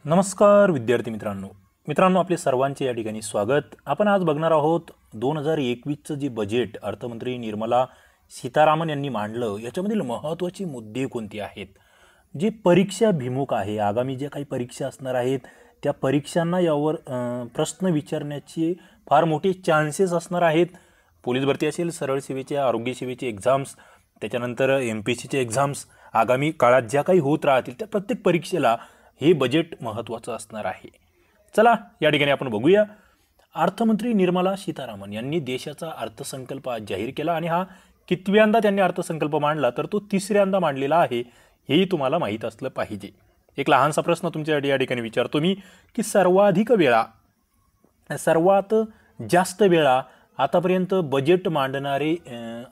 नमस्कार विद्यार्थी मित्रांनो आपले सर्वांचे या ठिकाणी स्वागत। आपण आज बघणार आहोत 2021चं जे बजेट अर्थमंत्री निर्मला सीतारामन यांनी मांडलं याच्यामधील महत्त्वाचे मुद्दे कोणते आहेत, जे परीक्षाभिमुख आहे, आगामी जे काही परीक्षा असणार आहेत त्या परीक्षांना यावर प्रश्न विचारण्याचे फार मोठे चान्सेस असणार आहेत। पोलीस भरती असेल, सरळ सेवेचे, आरोग्य सेवेचे एक्झाम्स, त्याच्यानंतर MPSCचे एक्झाम्स आगामी काळात ज्या काही होत राहतील त्या प्रत्येक परीक्षेला हे बजेट महत्त्वाचं असणार आहे। चला या ठिकाणी आपण बघूया। अर्थमंत्री निर्मला सीतारामन यांनी देशाचा अर्थसंकल्प आज जाहीर केला आणि हा कितव्यांदा त्यांनी अर्थसंकल्प मांडला तर तो तिसऱ्यांदा मांडलेला आहे, हेही तुम्हाला माहीत असलं पाहिजे। एक लहानसा प्रश्न तुमच्यासाठी या ठिकाणी विचारतो मी की सर्वात जास्त वेळा आतापर्यंत बजेट मांडणारे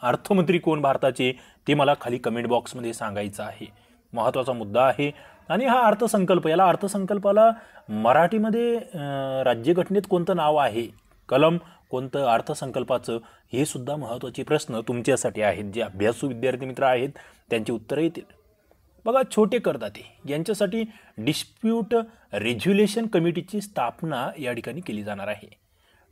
अर्थमंत्री कोण भारताचे, ते मला खाली कमेंट बॉक्समध्ये सांगायचं आहे। महत्त्वाचा मुद्दा आहे आणि हा अर्थसंकल्प, याला अर्थसंकल्पाला मराठीमध्ये राज्यघटनेत कोणतं नाव आहे, कलम कोणतं अर्थसंकल्पाचं, हे सुद्धा महत्त्वाचे प्रश्न तुमच्यासाठी आहेत। जे अभ्यासू विद्यार्थी मित्र आहेत त्यांची उत्तरं येतील। बघा, छोटे करदाते यांच्यासाठी डिस्प्यूट रेझोल्युशन कमिटीची स्थापना या ठिकाणी केली जाणार आहे।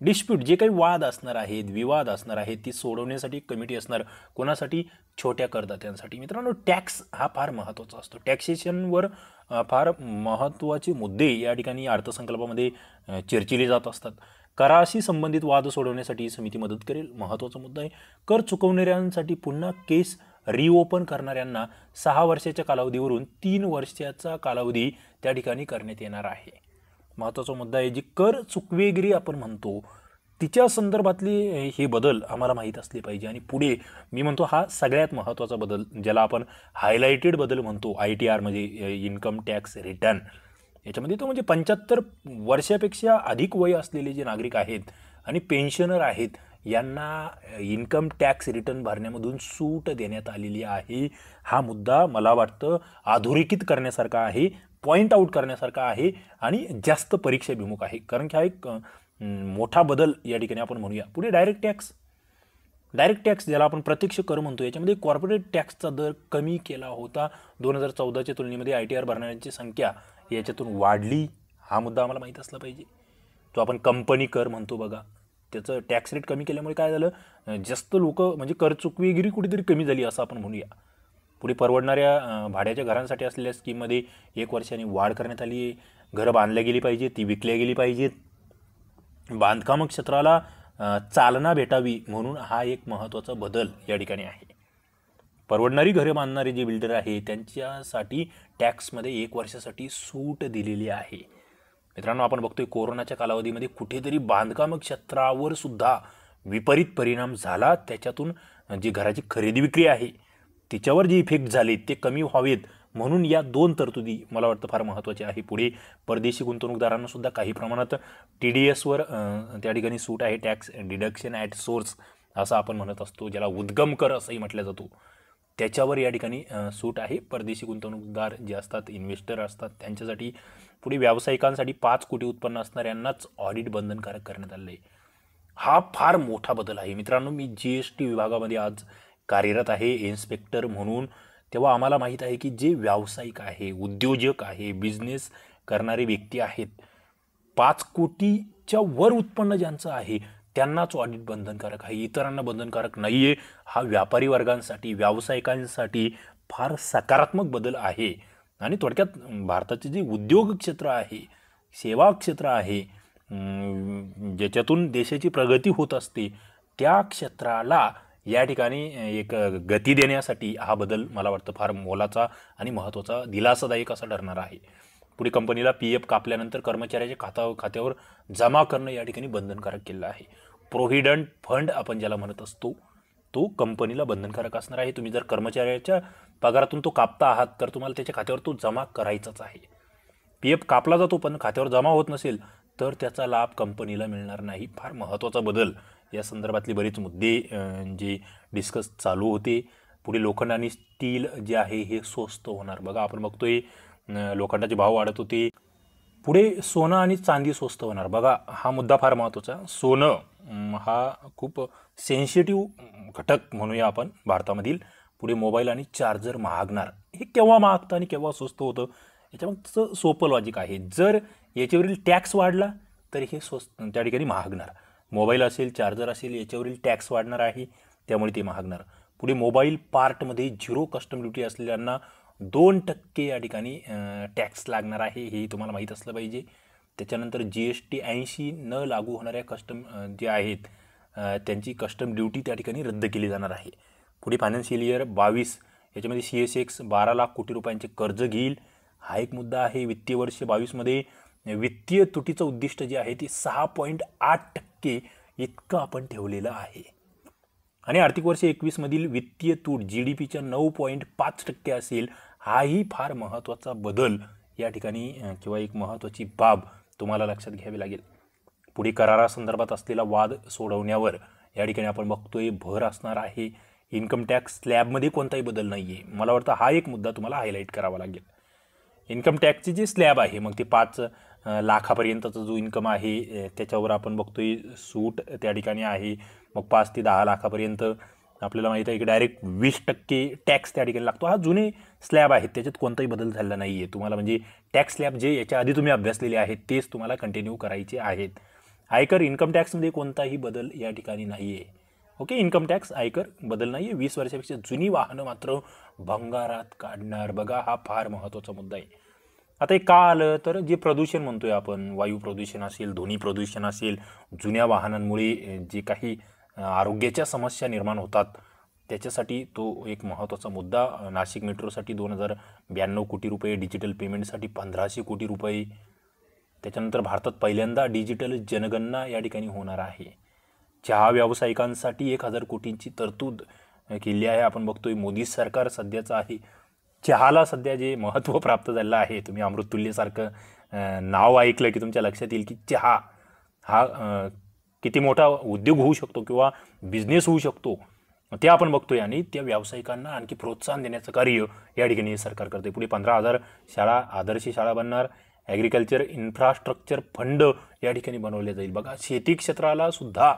डिस्प्यूट जे काही वाद असणार आहेत, विवाद असणार आहेत, ती सोडवण्यासाठी एक कमिटी असणार। कोणासाठी? छोट्या करदात्यांसाठी। मित्रांनो, टॅक्स हा फार महत्त्वाचा असतो। टॅक्सेशनवर फार महत्त्वाचे मुद्दे या ठिकाणी अर्थसंकल्पामध्ये चर्चिले जात असतात। कराशी संबंधित वाद सोडवण्यासाठी ही समिती मदत करेल, महत्त्वाचा मुद्दा आहे। कर चुकवणाऱ्यांसाठी पुन्हा केस रिओपन करणाऱ्यांना 6 वर्षाच्या कालावधीवरून 3 वर्षाचा कालावधी त्या ठिकाणी करण्यात येणार आहे। महत्त्वाचा मुद्दा आहे। जी कर चुकवेगिरी आपण म्हणतो तिच्या संदर्भातले हे बदल आम्हाला माहीत असले पाहिजे। आणि पुढे मी म्हणतो हा सगळ्यात महत्त्वाचा बदल, ज्याला आपण हायलाइटेड बदल म्हणतो, ITR म्हणजे इन्कम टॅक्स रिटर्न, याच्यामध्ये तो म्हणजे 75 वर्षापेक्षा अधिक वय असलेले जे नागरिक आहेत आणि पेन्शनर आहेत यांना इन्कम टॅक्स रिटर्न भरण्यामधून सूट देण्यात आलेली आहे। हा मुद्दा मला वाटतं अधोरेखित करण्यासारखा आहे, पॉइंट आउट करण्यासारखा आहे आणि जास्त परीक्षाभिमुख आहे, कारण की हा एक मोठा बदल या ठिकाणी आपण म्हणूया। पुढे डायरेक्ट टॅक्स ज्याला आपण प्रत्यक्ष कर म्हणतो, याच्यामध्ये कॉर्पोरेट टॅक्सचा दर कमी केला होता। 2014च्या तुलनेमध्ये ITR भरणाऱ्यांची संख्या याच्यातून वाढली, हा मुद्दा आम्हाला माहीत असला पाहिजे। तो आपण कंपनी कर म्हणतो बघा, त्याचं टॅक्स रेट कमी केल्यामुळे काय झालं, जास्त लोक म्हणजे कर चुकवेगिरी कुठेतरी कमी झाली असं आपण म्हणूया। पुढे परवडणाऱ्या भाड्याच्या घरांसाठी असलेल्या स्कीममध्ये 1 वर्षाने वाढ करण्यात आली आहे। घरं बांधल्या गेली पाहिजेत, ती विकल्या गेली पाहिजेत, बांधकाम क्षेत्राला चालना भेटावी म्हणून हा एक महत्त्वाचा बदल या ठिकाणी आहे। परवडणारी घरे बांधणारे जे बिल्डर आहे त्यांच्यासाठी टॅक्समध्ये 1 वर्षासाठी सूट दिलेली आहे। मित्रांनो, आपण बघतोय कोरोनाच्या कालावधीमध्ये कुठेतरी बांधकाम क्षेत्रावर सुद्धा विपरीत परिणाम झाला। त्याच्यातून जी घराची खरेदी विक्री आहे तिच्यावर जे इफेक्ट झाले ते कमी व्हावेत म्हणून या 2 तरतुदी मला वाटतं फार महत्त्वाच्या आहे। पुढे परदेशी गुंतवणूकदारांना सुद्धा काही प्रमाणात TDSवर त्या ठिकाणी सूट आहे, टॅक्स डिडक्शन ॲट सोर्स असं आपण म्हणत असतो, ज्याला उद्गम कर असंही म्हटलं जातो, त्याच्यावर या ठिकाणी सूट आहे। परदेशी गुंतवणूकदार जे असतात, इन्व्हेस्टर असतात, त्यांच्यासाठी। पुढे व्यावसायिकांसाठी 5 कोटी उत्पन्न असणाऱ्यांनाच ऑडिट बंधनकारक करण्यात आलं आहे। हा फार मोठा बदल आहे मित्रांनो। मी GST विभागामध्ये आज कार्यरत आहे इन्स्पेक्टर म्हणून, तेव्हा आम्हाला माहीत आहे की जे व्यावसायिक आहे, उद्योजक आहे, बिझनेस करणारे व्यक्ती आहेत, 5 कोटीच्या वर उत्पन्न ज्यांचं आहे त्यांनाच ऑडिट बंधनकारक आहे, इतरांना बंधनकारक नाही आहे। हा व्यापारी वर्गांसाठी, व्यावसायिकांसाठी फार सकारात्मक बदल आहे। आणि थोडक्यात भारताचे जे उद्योग क्षेत्र आहे, सेवा क्षेत्र आहे, ज्याच्यातून देशाची प्रगती होत असते, त्या क्षेत्राला या ठिकाणी एक गती देण्यासाठी हा बदल मला वाटतं फार मोलाचा आणि महत्त्वाचा, दिलासादायक असा ठरणार आहे। पुढे कंपनीला PF कापल्यानंतर कर्मचाऱ्याच्या खात्यावर जमा करणं या ठिकाणी बंधनकारक केलं आहे। प्रोव्हिडंट फंड आपण ज्याला म्हणत असतो तो कंपनीला बंधनकारक असणार आहे। तुम्ही जर कर्मचाऱ्याच्या पगारातून तो कापता आहात तर तुम्हाला त्याच्या खात्यावर तो जमा करायचाच आहे। PF कापला जातो पण खात्यावर जमा होत नसेल तर त्याचा लाभ कंपनीला मिळणार नाही। फार महत्त्वाचा बदल, या संदर्भातले बरेच मुद्दे जे डिस्कस चालू होते। पुढे लोखंड आणि स्टील जे आहे हे स्वस्त होणार। बघा, आपण बघतोय लोखंडाचे भाव वाढत होते। पुढे सोनं आणि चांदी स्वस्त होणार। बघा, हा मुद्दा फार महत्त्वाचा। सोनं हा खूप सेन्सिटिव्ह घटक म्हणूया आपण भारतामधील। पुढे मोबाईल आणि चार्जर महागणार। हे केव्हा महागतं आणि केव्हा स्वस्त होतं याच्यामागचं सोपं लॉजिक आहे. जर याच्यावरील टॅक्स वाढला तर हे स्वस्त त्या ठिकाणी महागणार. मोबाईल असेल, चार्जर असेल, याच्यावरील टॅक्स वाढणार आहे, त्यामुळे ते महागणार. पुढे मोबाईल पार्टमध्ये 0 कस्टम ड्युटी असलेल्यांना 2% या ठिकाणी टॅक्स लागणार आहे, हेही तुम्हाला माहीत असलं पाहिजे. त्याच्यानंतर GST 80 न लागू होणाऱ्या कस्टम जे आहेत त्यांची कस्टम ड्युटी त्या ठिकाणी रद्द केली जाणार आहे. पुढे फायनान्शियल इयर 22 याच्यामध्ये CSX 12 लाख कोटी रुपयांचे कर्ज घेईल, हा एक मुद्दा आहे. वित्तीय वर्ष 22मध्ये वित्तीय तुटीचं उद्दिष्ट जे आहे ते 6.8% इतकं आपण ठेवलेलं आहे. आणि आर्थिक वर्ष 21 मधील वित्तीय तूट GDPच्या 9.5% असेल. हाही फार महत्त्वाचा बदल या ठिकाणी किंवा एक महत्त्वाची बाब तुम्हाला लक्षात घ्यावी लागेल. पुढे करारासंदर्भात असलेला वाद सोडवण्यावर या ठिकाणी आपण बघतोय भर असणार आहे. इन्कम टॅक्स स्लॅबमध्ये कोणताही बदल नाही आहे. मला वाटतं हा एक मुद्दा तुम्हाला हायलाईट करावा लागेल. इन्कम टॅक्सचे जे स्लॅब आहे मग ते 5 लाखापर्यंतचा जो इन्कम आहे त्याच्यावर आपण बघतोय सूट त्या ठिकाणी आहे. मग 5 ते 10 लाखापर्यंत आपल्याला माहीत आहे की डायरेक्ट 20% टॅक्स त्या ठिकाणी लागतो. हा जुने स्लॅब आहेत, त्याच्यात कोणताही बदल झालेला नाही आहे. तुम्हाला म्हणजे टॅक्स स्लॅब जे याच्या आधी तुम्ही अभ्यासलेले आहेत तेच तुम्हाला कंटिन्यू करायचे आहेत. आयकर इन्कम टॅक्समध्ये कोणताही बदल या ठिकाणी नाही आहे. ओके, इन्कम टॅक्स आयकर बदल नाही आहे. 20 वर्षापेक्षा जुनी वाहनं मात्र भंगारात काढणार. बघा, हा फार महत्त्वाचा मुद्दा आहे. आता हे का आलं तर जे प्रदूषण म्हणतोय आपण, वायू प्रदूषण असेल, ध्वनी प्रदूषण असेल, जुन्या वाहनांमुळे जे काही आरोग्याच्या समस्या निर्माण होतात त्याच्यासाठी तो एक महत्त्वाचा मुद्दा. नाशिक मेट्रोसाठी 2092 कोटी रुपये, डिजिटल पेमेंटसाठी 1500 कोटी रुपये. त्याच्यानंतर भारतात पहिल्यांदा डिजिटल जनगणना या ठिकाणी होणार आहे. चहा व्यावसायिकांसाठी 1000 कोटींची तरतूद केली आहे. आपण बघतोय मोदी सरकार सध्याचं आहे. चहाला सध्या जे महत्त्व प्राप्त झालेलं आहे, तुम्ही अमृततुल्यसारखं नाव ऐकलं की तुमच्या लक्षात येईल की चहा हा किती मोठा उद्योग होऊ शकतो किंवा बिझनेस होऊ शकतो ते आपण बघतोय. आणि त्या व्यावसायिकांना आणखी प्रोत्साहन देण्याचं कार्य या ठिकाणी सरकार करते. पुढे 15,000 शाळा आदर्श शाळा बनणार. ॲग्रिकल्चर इन्फ्रास्ट्रक्चर फंड या ठिकाणी बनवले जाईल. बघा, शेती क्षेत्राला सुद्धा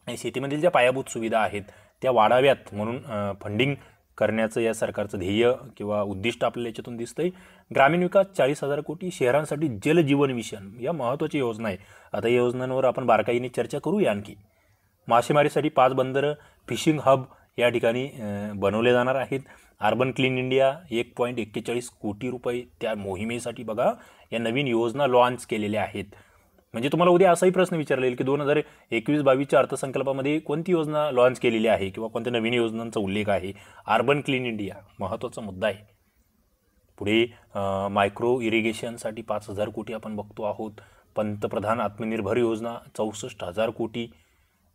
शेतीमधील ज्या पायाभूत सुविधा आहेत त्या वाढाव्यात म्हणून फंडिंग करण्याचं या सरकारचं ध्येय किंवा उद्दिष्ट आपल्याला याच्यातून दिसतंय. ग्रामीण विकास 40,000 कोटी, शहरांसाठी जल जीवन मिशन या महत्त्वाची योजना आहे. आता या योजनांवर आपण बारकाईने चर्चा करूया. आणखी मासेमारीसाठी 5 बंदरं, फिशिंग हब या ठिकाणी बनवले जाणार आहेत. अर्बन क्लीन इंडिया 1.41 कोटी रुपये त्या मोहिमेसाठी बघा या नवीन योजना लॉन्च केलेल्या आहेत. म्हणजे तुम्हाला उद्या असाही प्रश्न विचारला येईल की 2021-22च्या अर्थसंकल्पामध्ये कोणती योजना लॉन्च केलेली आहे किंवा कोणत्या नवीन योजनांचा उल्लेख आहे. अर्बन क्लीन इंडिया महत्त्वाचा मुद्दा आहे. पुढे मायक्रो इरिगेशनसाठी 5,000 कोटी आपण बघतो आहोत. पंतप्रधान आत्मनिर्भर योजना 64,000 कोटी.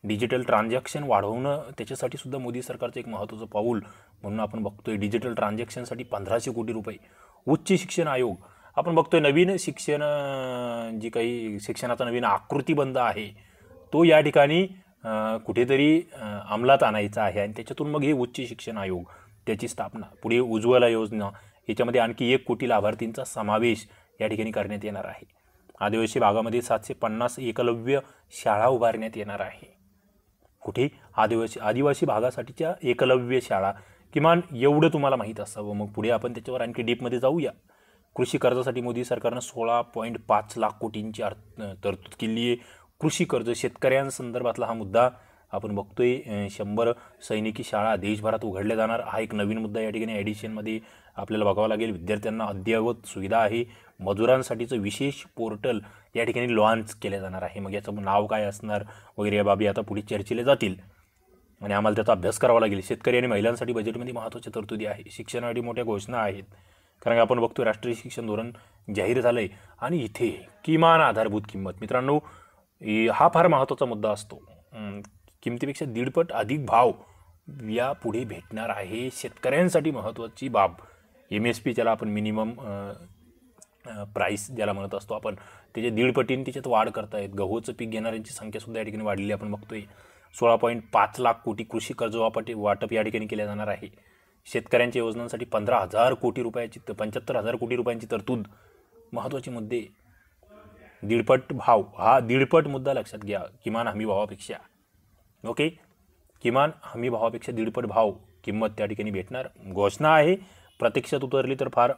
डिजिटल ट्रान्झॅक्शन वाढवणं त्याच्यासाठी सुद्धा मोदी सरकारचं एक महत्त्वाचं पाऊल म्हणून आपण बघतोय. डिजिटल ट्रान्झॅक्शनसाठी 1500 कोटी रुपये. उच्च शिक्षण आयोग आपण बघतोय. नवीन शिक्षण जी काही शिक्षणाचा नवीन आकृतीबंध आहे तो या ठिकाणी कुठेतरी अंमलात आणायचा आहे आणि त्याच्यातून मग हे उच्च शिक्षण आयोग त्याची स्थापना. पुढे उज्ज्वला योजना याच्यामध्ये आणखी 1 कोटी लाभार्थींचा समावेश या ठिकाणी करण्यात येणार आहे. आदिवासी भागामध्ये 750 एकलव्य शाळा उभारण्यात येणार आहे. कुठे आदिवासी भागासाठीच्या एकलव्य शाळा, किमान एवढं तुम्हाला माहीत असावं. मग पुढे आपण त्याच्यावर आणखी डीपमध्ये जाऊया. कृषी कर्जासाठी मोदी सरकारनं 16.5 लाख कोटींची तरतूद केली आहे. कृषी कर्ज शेतकऱ्यांसंदर्भातला हा मुद्दा आपण बघतोय. 100 सैनिकी शाळा देशभरात उघडल्या जाणार. हा एक नवीन मुद्दा या ठिकाणी ॲडिशनमध्ये आपल्याला बघावं लागेल. विद्यार्थ्यांना अद्ययावत सुविधा आहे. मजुरांसाठीचं विशेष पोर्टल या ठिकाणी लॉन्च केलं जाणार आहे. मग याचं नाव काय असणार वगैरे या बाबी आता पुढे चर्चेले जातील आणि आम्हाला त्याचा अभ्यास करावा लागेल. शेतकरी आणि महिलांसाठी बजेटमध्ये महत्त्वाची तरतुदी आहे. शिक्षणासाठी मोठ्या घोषणा आहेत. कारण आपण बघतोय राष्ट्रीय शिक्षण धोरण जाहीर झालं आहे आणि इथे किमान आधारभूत किंमत, मित्रांनो हा फार महत्त्वाचा मुद्दा असतो. किमतीपेक्षा 1.5 अधिक भाव या पुढे भेटणार आहे. शेतकऱ्यांसाठी महत्त्वाची बाब. MSP ज्याला आपण मिनिमम प्राईस ज्याला म्हणत असतो आपण, त्याच्या 1.5 पटीने त्याच्यात वाढ करतायत. गहूचं पीक घेणाऱ्यांची संख्यासुद्धा या ठिकाणी वाढलेली आपण बघतोय. 16.5 लाख कोटी कृषी कर्ज वाटप या ठिकाणी केलं जाणार आहे. शेतकऱ्यांच्या योजनांसाठी 15,000 कोटी रुपयाची 75,000 कोटी रुपयांची तरतूद. महत्त्वाचे मुद्दे. 1.5 पट भाव, हा 1.5 पट मुद्दा लक्षात घ्या. किमान हमी भावापेक्षा. ओके, किमान हमी भावापेक्षा 1.5 पट भाव किंमत त्या ठिकाणी भेटणार. घोषणा आहे, प्रत्यक्षात उतरली तर फार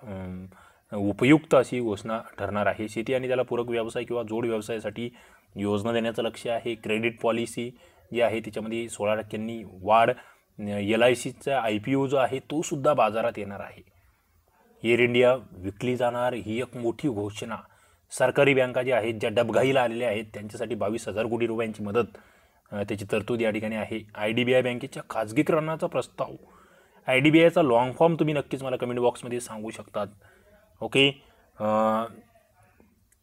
उपयुक्त अशी घोषणा ठरणार आहे. शेती आणि त्याला पूरक व्यवसाय किंवा जोड व्यवसायासाठी योजना देण्याचं लक्ष्य आहे. क्रेडिट पॉलिसी जी आहे त्याच्यामध्ये 16% वाढ. LICचा IPO जो आहे तो सुद्धा बाजारात येणार आहे. एअर इंडिया विकली जाणार ही एक मोठी घोषणा. सरकारी बँका ज्या आहेत ज्या डबघाईला आलेल्या आहेत त्यांच्यासाठी 22,000 कोटी रुपयांची मदत त्याची तरतूद या ठिकाणी आहे. IDBI बँकेच्या खाजगीकरणाचा प्रस्ताव. IDBIचा लॉंग फॉर्म तुम्ही नक्कीच मला कमेंट बॉक्समध्ये सांगू शकतात. Okay,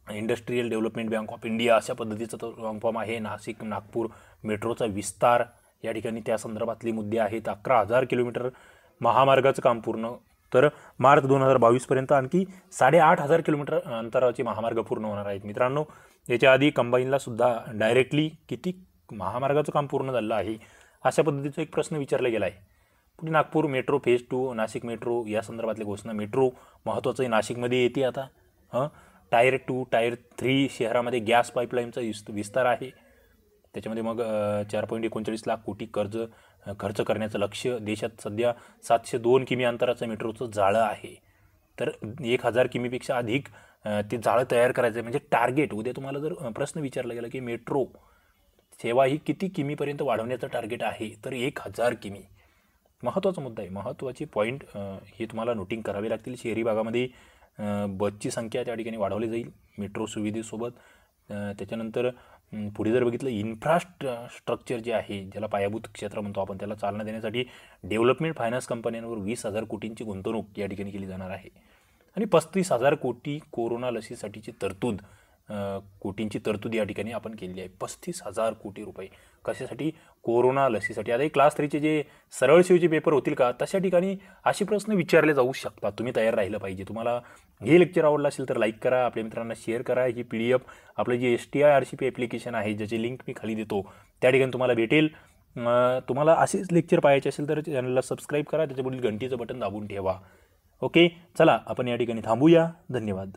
industrial development bank of India अशा पद्धतीचा तो लॉंग फॉर्म आहे. नाशिक नागपूर मेट्रोचा विस्तार या ठिकाणी त्या संदर्भातले मुद्दे आहेत. 11,000 किलोमीटर महामार्गाचं काम पूर्ण, तर मार्च 2022पर्यंत आणखी 8,500 किलोमीटर अंतराचे महामार्ग पूर्ण होणार आहेत. मित्रांनो, याच्या आधी कंबाईनला सुद्धा डायरेक्टली किती महामार्गाचं काम पूर्ण झालं आहे अशा पद्धतीचा एक प्रश्न विचारला गेला आहे. पुढे Nagpur metro phase 2, Nashik metro या संदर्भातली घोषणा. मेट्रो महत्त्वाचं आहे, नाशिकमध्ये येते आता. टायर 2 टायर 3 शहरामध्ये गॅस पाईपलाईनचा विस्तार आहे. त्याच्यामध्ये मग 4.39 लाख कोटी खर्च करण्याचं लक्ष. देशात सध्या 702 किमी अंतराचं मेट्रोचं जाळं आहे. तर 1,000 किमीपेक्षा अधिक ते जाळं तयार करायचं आहे. म्हणजे टार्गेट, उद्या तुम्हाला जर प्रश्न विचारला गेला की मेट्रो सेवा ही किती किमीपर्यंत वाढवण्याचं टार्गेट आहे, तर 1,000 किमी. महत्त्वाचा मुद्दा आहे. महत्त्वाचे पॉईंट हे तुम्हाला नोटिंग करावे लागतील. शहरी भागामध्ये बसची संख्या त्या ठिकाणी वाढवली जाईल मेट्रो सुविधेसोबत. त्याच्यानंतर पुढे जर बघितलं, इन्फ्रास्ट्रक्चर जे आहे ज्याला पायाभूत क्षेत्र म्हणतो आपण, त्याला चालना देण्यासाठी डेव्हलपमेंट फायनान्स कंपन्यांवर 20,000 कोटींची गुंतवणूक या ठिकाणी केली जाणार आहे. आणि 35,000 कोटी कोरोना लसीसाठीची तरतूद, कोटींची तरतूद या ठिकाणी आपण केली आहे. 35,000 कोटी रुपये कशासाठी? कोरोना लसीसाठी. आता क्लास 3चे जे सरळ सेवेचे पेपर होतील का, तशा ठिकाणी असे प्रश्न विचारले जाऊ शकतात. तुम्ही तयार राहिलं पाहिजे. तुम्हाला हे लेक्चर आवडलं असेल तर लाईक करा, आपल्या मित्रांना शेअर करा. ही PDF आपलं जे STIRCP ॲप्लिकेशन आहे ज्याची लिंक मी खाली देतो त्या ठिकाणी तुम्हाला भेटेल. तुम्हाला असेच लेक्चर पाहायचे असेल तर चॅनलला सबस्क्राईब करा, त्याच्यापुढील घंटीचं बटन दाबून ठेवा. ओके, चला आपण या ठिकाणी थांबूया. धन्यवाद.